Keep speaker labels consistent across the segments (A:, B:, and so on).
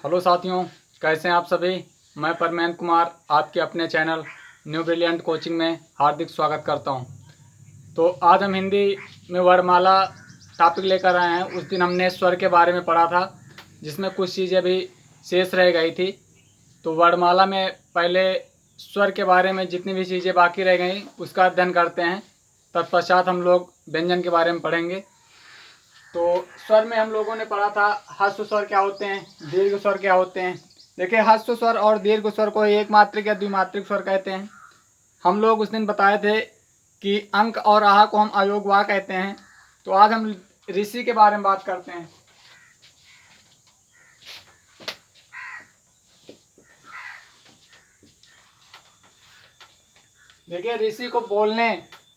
A: Hello साथियों, कैसे हैं आप सभी। मैं परमेंद्र कुमार आपके अपने चैनल न्यू ब्रिलियंट कोचिंग में हार्दिक स्वागत करता हूं। तो आज हम हिंदी में वर्णमाला टॉपिक लेकर आए हैं। उस दिन हमने स्वर के बारे में पढ़ा था, जिसमें कुछ चीज़ें भी शेष रह गई थी। तो वर्णमाला में पहले स्वर के बारे में जितनी भी चीज़ें बाकी रह गई उसका अध्ययन करते हैं। तत्पश्चात हम लोग व्यंजन के बारे में पढ़ेंगे। तो स्वर में हम लोगों ने पढ़ा था ह्रस्व स्वर क्या होते हैं, दीर्घ स्वर क्या होते हैं। देखिए, ह्रस्व स्वर और दीर्घ स्वर को एक मात्रिक या द्विमात्रिक स्वर कहते हैं। हम लोग उस दिन बताए थे कि अंक और आहा को हम अयोग वाह कहते हैं। तो आज हम ऋषि के बारे में बात करते हैं। देखिए, ऋषि को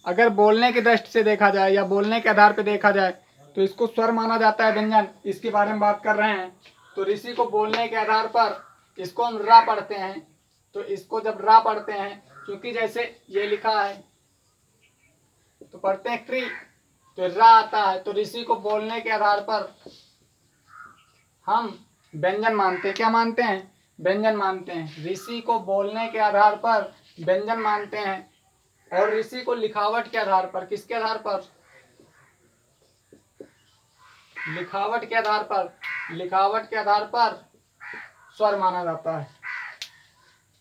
A: अगर बोलने की दृष्टि से देखा जाए या बोलने के आधार पर देखा जाए तो इसको स्वर माना जाता है, व्यंजन। इसके बारे में बात कर रहे हैं। तो ऋषि को बोलने के आधार पर इसको हम रा पढ़ते हैं। तो इसको जब रा पढ़ते हैं, क्योंकि जैसे ये लिखा है तो पढ़ते हैं क्री, तो रा आता है। तो ऋषि को बोलने के आधार पर हम व्यंजन मानते हैं। क्या मानते हैं? व्यंजन मानते हैं। ऋषि को बोलने के आधार पर व्यंजन मानते हैं। और ऋषि को लिखावट के आधार पर, किसके आधार पर? लिखावट के आधार पर स्वर माना जाता है।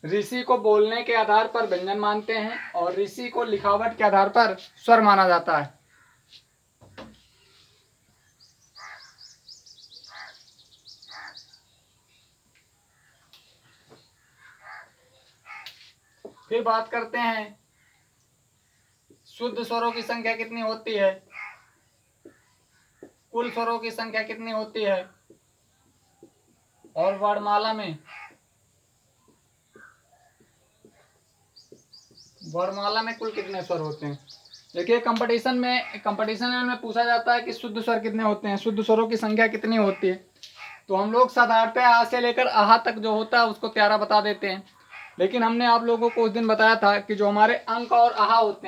A: ऋषि को बोलने के आधार पर व्यंजन मानते हैं और ऋषि को लिखावट के आधार पर स्वर माना जाता है। फिर बात करते हैं शुद्ध स्वरों की संख्या कितनी होती है, कुल स्वरों की संख्या कितनी होती है, और वर्णमाला में कुल कितने स्वर होते हैं। देखिए, कंपटीशन में पूछा जाता है कि शुद्ध स्वर कितने होते हैं, शुद्ध स्वरों की संख्या कितनी होती है। तो हम लोग साधारणतः आ से लेकर आहा तक जो होता है उसको 13 बता देते हैं। लेकिन हमने आप लोगों को उस दिन बताया था कि जो हमारे अंक और आहा होते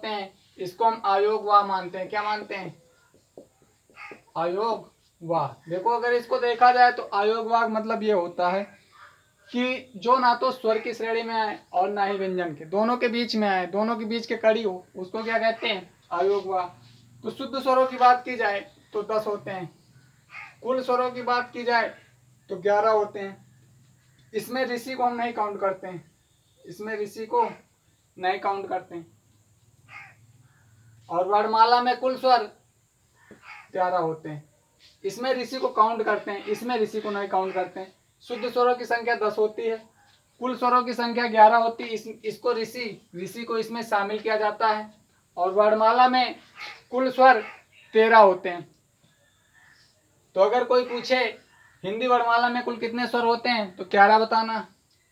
A: हैं, इसको हम अयोग वाह मानते हैं। क्या मानते हैं? अयोग वाह। देखो, अगर इसको देखा जाए तो अयोग वाह मतलब ये होता है कि जो ना तो स्वर की श्रेणी में आए और ना ही व्यंजन के, दोनों के बीच में आए, दोनों के बीच के कड़ी हो, उसको क्या कहते हैं? अयोग वाह। तो शुद्ध स्वरों की बात की जाए तो 10 होते हैं। कुल स्वरों की बात की जाए तो 11 होते हैं। इसमें ऋषि को हम नहीं काउंट करते हैं। और वर्णमाला में कुल स्वर 13 होते हैं। इसमें ऋषि को काउंट करते हैं, इसमें ऋषि को नहीं काउंट करते हैं। शुद्ध स्वरों की संख्या 10 होती है, कुल स्वरों की संख्या 11 होती है। इसको ऋषि को इसमें शामिल किया जाता है। और वर्णमाला में कुल स्वर 13 होते हैं। तो अगर कोई पूछे हिंदी वर्णमाला में कुल कितने स्वर होते हैं तो 11 बताना।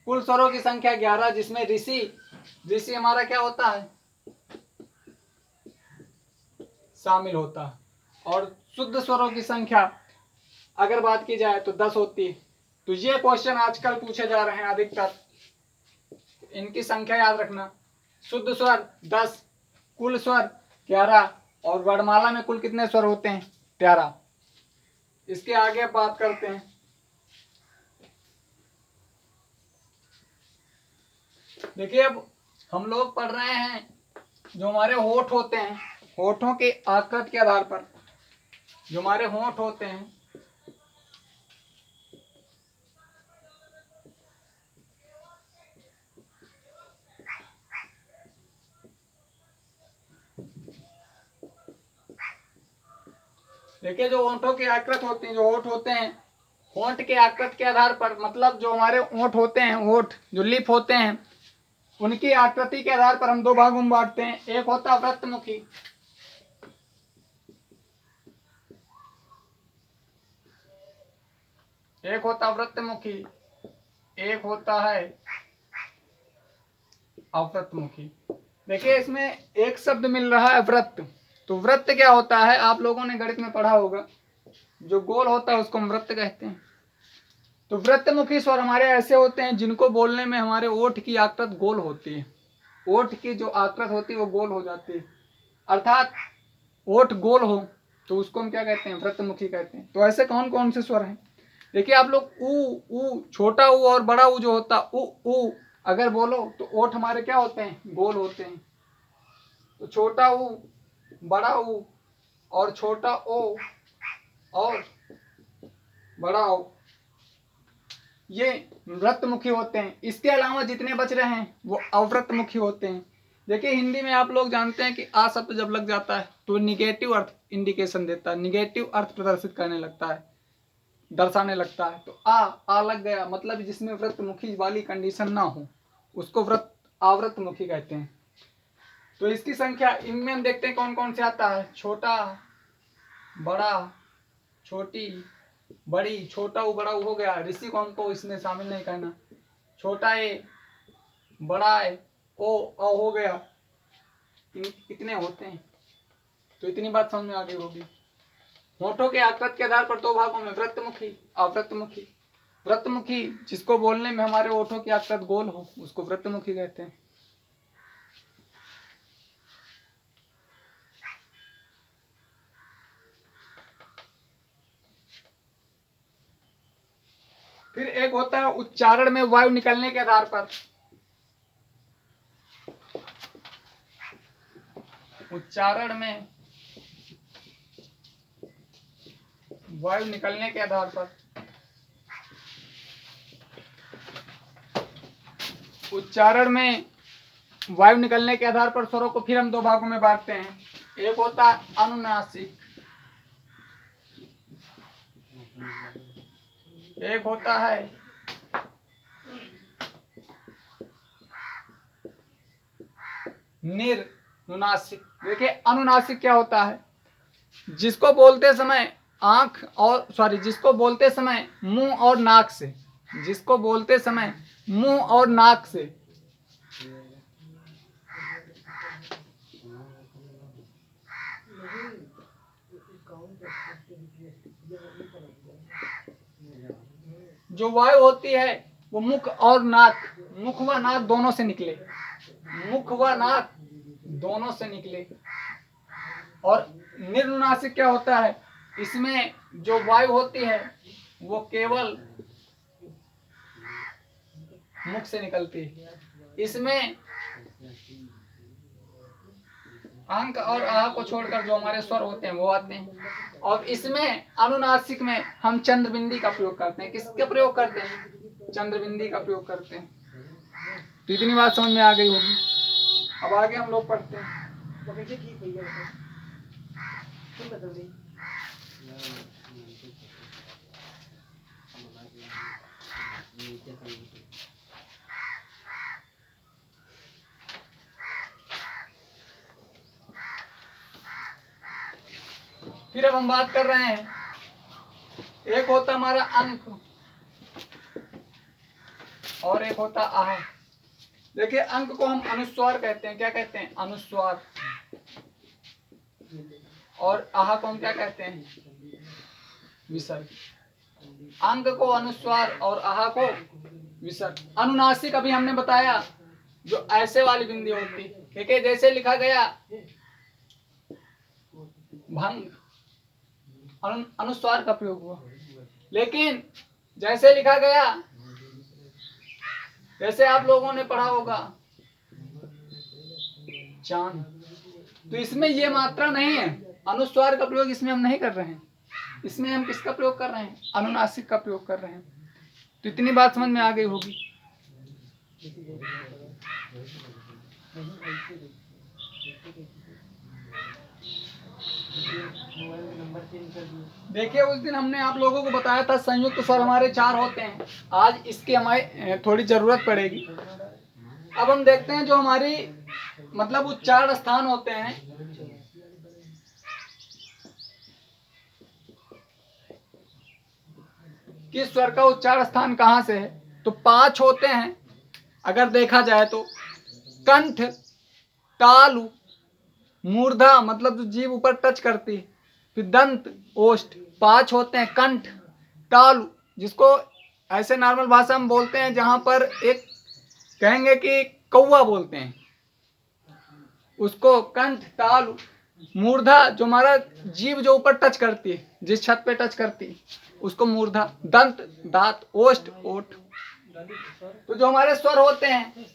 A: कुल स्वरों की संख्या 11, जिसमें ऋषि हमारा क्या होता है? शामिल होता है। और शुद्ध स्वरों की संख्या अगर बात की जाए तो 10 होती है। तो ये क्वेश्चन आजकल पूछे जा रहे हैं अधिकतर, इनकी संख्या याद रखना। शुद्ध स्वर 10, कुल स्वर 11, और वर्णमाला में कुल कितने स्वर होते हैं? 13। इसके आगे बात करते हैं। देखिए, अब हम लोग पढ़ रहे हैं जो हमारे होठ होते हैं, होठों के आकृति के आधार पर जो हमारे होठ होते हैं, देखिए जो होठों की आकृति होती है, जो होठ होते हैं, होठ के आकृति के आधार पर, मतलब जो हमारे होठ होते हैं, होठ जो लिप होते हैं, उनकी आकृति के आधार पर हम दो भागों में बांटते हैं। एक होता है वृत्तमुखी, एक होता है अवृत्तमुखी। देखिए, इसमें एक शब्द मिल रहा है वृत्त। तो वृत्त क्या होता है? आप लोगों ने गणित में पढ़ा होगा, जो गोल होता है उसको हम वृत्त कहते हैं। तो वृत्तमुखी स्वर हमारे ऐसे होते हैं जिनको बोलने में हमारे ओठ की आकृति गोल होती है। ओठ की जो आकृति होती है वो गोल हो जाती है, अर्थात ओठ गोल हो तो उसको हम क्या कहते हैं, व्रतमुखी कहते हैं। तो ऐसे कौन कौन से स्वर हैं, देखिए आप लोग, ऊ, छोटा ऊ और बड़ा ऊ जो होता ऊ अगर बोलो तो ओठ हमारे क्या होते हैं, गोल होते हैं। तो छोटा ऊ, बड़ा ऊ और छोटा ओ और बड़ा ओ, ये व्रतमुखी होते हैं। इसके अलावा जितने बच रहे हैं वो अव्रतमुखी होते हैं। देखिए हिंदी में आप लोग जानते हैं कि आ शब्द जब लग जाता है तो निगेटिव अर्थ इंडिकेशन देता है, निगेटिव अर्थ प्रदर्शित करने लगता है, दर्शाने लगता है। तो आ लग गया, मतलब जिसमें व्रतमुखी वाली कंडीशन ना हो उसको अव्रतमुखी कहते हैं। तो इसकी संख्या इनमें हम देखते हैं कौन कौन से आता है, छोटा, बड़ा, छोटी, बड़ी। छोटा ऊ बड़ा ऊ हो गया, ऋषि को हमको इसमें शामिल नहीं करना। छोटा ए, बड़ा ए, ओ हो गया, इतने होते हैं। तो इतनी बात समझ में आ गई होगी। होठों के आकृति के आधार पर दो भागों में व्रतमुखी, अव्रतमुखी। व्रतमुखी जिसको बोलने में हमारे होठों की आकृति गोल हो उसको व्रतमुखी कहते हैं। फिर एक होता है उच्चारण में वायु निकलने के आधार पर। उच्चारण में वायु निकलने के आधार पर, उच्चारण में वायु निकलने के आधार पर स्वरों को फिर हम दो भागों में बांटते हैं। एक होता है अनुनासिक, एक होता है निर्नुनासिक। देखिए अनुनासिक क्या होता है, जिसको बोलते समय आंख और जिसको बोलते समय मुंह और नाक से, जिसको बोलते समय मुंह और नाक से जो वायु होती है वो मुख और नाक, मुख व नाक दोनों से निकले, मुख व नाक दोनों से निकले। और निर्नुनासिक क्या होता है, इसमें जो वायु होती है वो केवल मुख से निकलती है। इसमें अंक और आह को छोड़कर जो हमारे स्वर होते हैं वो आते हैं। और इसमें अनुनासिक में हम चंद्रबिंदी का प्रयोग करते हैं। किसका प्रयोग करते हैं, चंद्रबिंदी का प्रयोग करते हैं। तो इतनी बात समझ में आ गई होगी। अब आगे हम लोग पढ़ते हैं। फिर अब हम बात कर रहे हैं, एक होता हमारा अंक और एक होता आह। देखिए अंक को हम अनुस्वार कहते हैं, क्या कहते हैं, अनुस्वार। और आह को हम क्या कहते हैं, विसर्ग। अंक को अनुस्वार और आह को विसर्ग। अनुनासिक अभी हमने बताया जो ऐसे वाली बिंदी होती, ठीक है, जैसे लिखा गया भंग, अनुस्वार का प्रयोग हुआ। लेकिन जैसे लिखा गया, जैसे आप लोगों ने पढ़ा होगा चांद, तो इसमें ये मात्रा नहीं है, अनुस्वार का प्रयोग इसमें हम नहीं कर रहे हैं। इसमें हम किसका प्रयोग कर रहे हैं, अनुनासिक का प्रयोग कर रहे हैं। तो इतनी बात समझ में आ गई होगी। देखिए उस दिन हमने आप लोगों को बताया था संयुक्त स्वर हमारे 4 होते हैं। आज इसकी हमारी थोड़ी जरूरत पड़ेगी। अब हम देखते हैं जो हमारी मतलब उच्चारण स्थान होते हैं, किस स्वर का उच्चारण स्थान कहाँ से है। तो 5 होते हैं अगर देखा जाए तो, कंठ, तालु, मूर्धा मतलब जो जीभ ऊपर टच करती है, फिर दंत, ओष्ठ। 5 होते हैं, कंठ, तालु जिसको ऐसे नॉर्मल भाषा में बोलते हैं, जहां पर एक कहेंगे कि कौवा बोलते हैं उसको कंठ, तालु, मूर्धा जो हमारा जीभ जो ऊपर टच करती है, जिस छत पे टच करती है उसको मूर्धा। दंत दांत, ओष्ठ ओठ। तो जो हमारे स्वर होते हैं,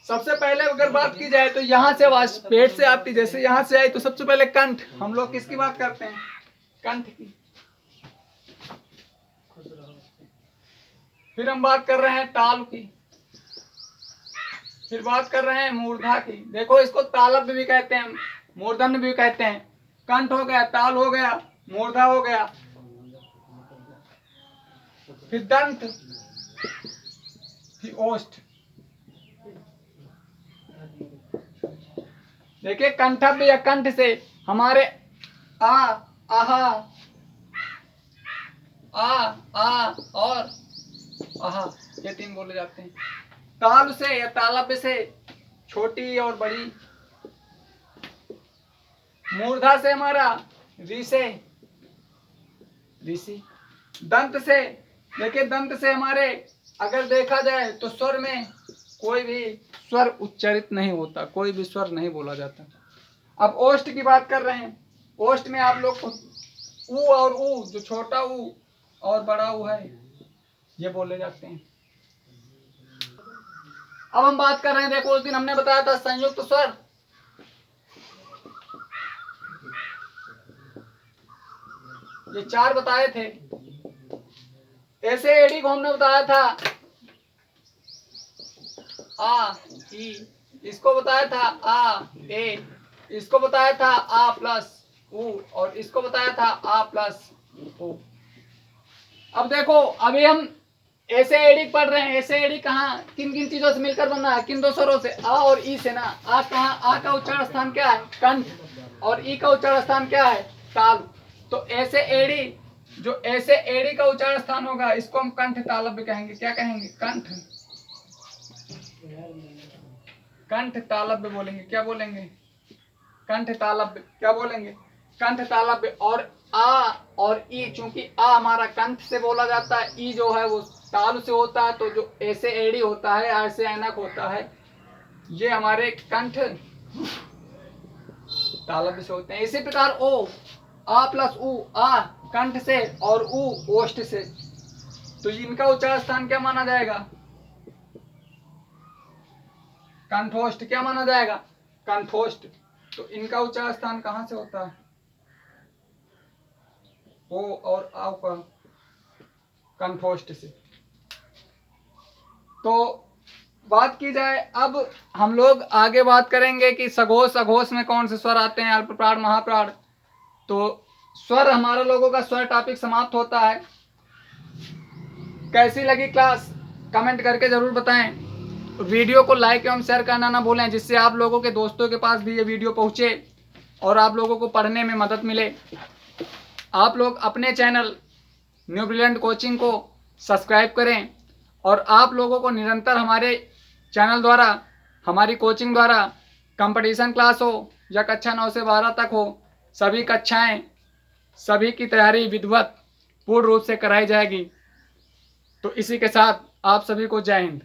A: सबसे पहले अगर बात की जाए तो यहाँ से आवाज पेट से आती, जैसे यहाँ से आई तो सबसे पहले कंठ। हम लोग किसकी बात करते हैं? कंठ की। फिर हम बात कर रहे हैं ताल की, फिर बात कर रहे हैं मूर्धा की। देखो इसको तालब्य भी कहते हैं, मूर्धन्य भी कहते हैं। कंठ हो गया, ताल हो गया, मूर्धा हो गया, फिर दंत, फिर ओष्ठ। देखिए कंठब्य या कंठ से हमारे आ, आहा, आ और आहा, ये 3 बोले जाते हैं। ताल से या तालब्य से छोटी और बड़ी। मूर्धा से हमारा री से ऋषि। दंत से, देखिए दंत से हमारे अगर देखा जाए तो स्वर में कोई भी स्वर उच्चारित नहीं होता, कोई भी स्वर नहीं बोला जाता। अब ओष्ठ की बात कर रहे हैं। ओष्ठ में आप लोग को ऊ और ऊ, जो छोटा ऊ और बड़ा ऊ है, ये बोले जाते हैं। अब हम बात कर रहे हैं, देखो उस दिन हमने बताया था संयुक्त स्वर। ये 4 बताए थे। ऐसे एडी को हमने बताया था आ ई, इसको बताया था आ ए, इसको बताया था आ प्लस ऊ, और इसको बताया था आ प्लस ऊ। अब देखो अभी हम ऐसे एडी पढ़ रहे हैं। ऐसे एडी कहाँ, किन किन चीजों से मिलकर बना है? किन 2 स्वरों से, आ और ई से ना। आ कहाँ, आ का उच्चारण स्थान क्या है? कंठ, और ई का उच्चारण स्थान क्या है? ताल। तो ऐसे एडी, जो ऐसे एडी का उच्चारण स्थान होगा, इसको हम कंठ तालब्य कहेंगे। क्या कहेंगे? कंठ, कंठ तालब्य बोलेंगे। क्या बोलेंगे? कंठ तालब्य। क्या बोलेंगे? कंठ तालब्य। और आ और ई, चूंकि आ हमारा कंठ से बोला जाता है, ई जो है वो ताल से होता है, तो जो ऐसे एडी होता है, ऐसे ऐनक होता है, ये हमारे कंठ तालब्य से होते हैं। इसी प्रकार ओ, आ प्लस ऊ, आ कंठ से और ऊ ओष्ठ से, तो इनका उच्चारण स्थान क्या माना जाएगा? कंठोष्ठ। क्या माना जाएगा? कंठोष्ठ। तो इनका उच्चारण स्थान कहां से होता है? ओ और आ का कंठोष्ठ से। तो बात की जाए, अब हम लोग आगे बात करेंगे कि सघोष, अघोष में कौन से स्वर आते हैं, अल्प प्राण, महाप्राण। तो स्वर, हमारा लोगों का स्वर टॉपिक समाप्त होता है। कैसी लगी क्लास कमेंट करके जरूर बताएं। वीडियो को लाइक एवं शेयर करना ना भूलें, जिससे आप लोगों के दोस्तों के पास भी ये वीडियो पहुंचे और आप लोगों को पढ़ने में मदद मिले। आप लोग अपने चैनल न्यू ब्रिलियंट कोचिंग को सब्सक्राइब करें, और आप लोगों को निरंतर हमारे चैनल द्वारा, हमारी कोचिंग द्वारा कंपटीशन क्लास हो या कक्षा 9 से 12 तक हो, सभी कक्षाएं, सभी की तैयारी विधिवत पूर्ण रूप से कराई जाएगी। तो इसी के साथ आप सभी को जय हिंद।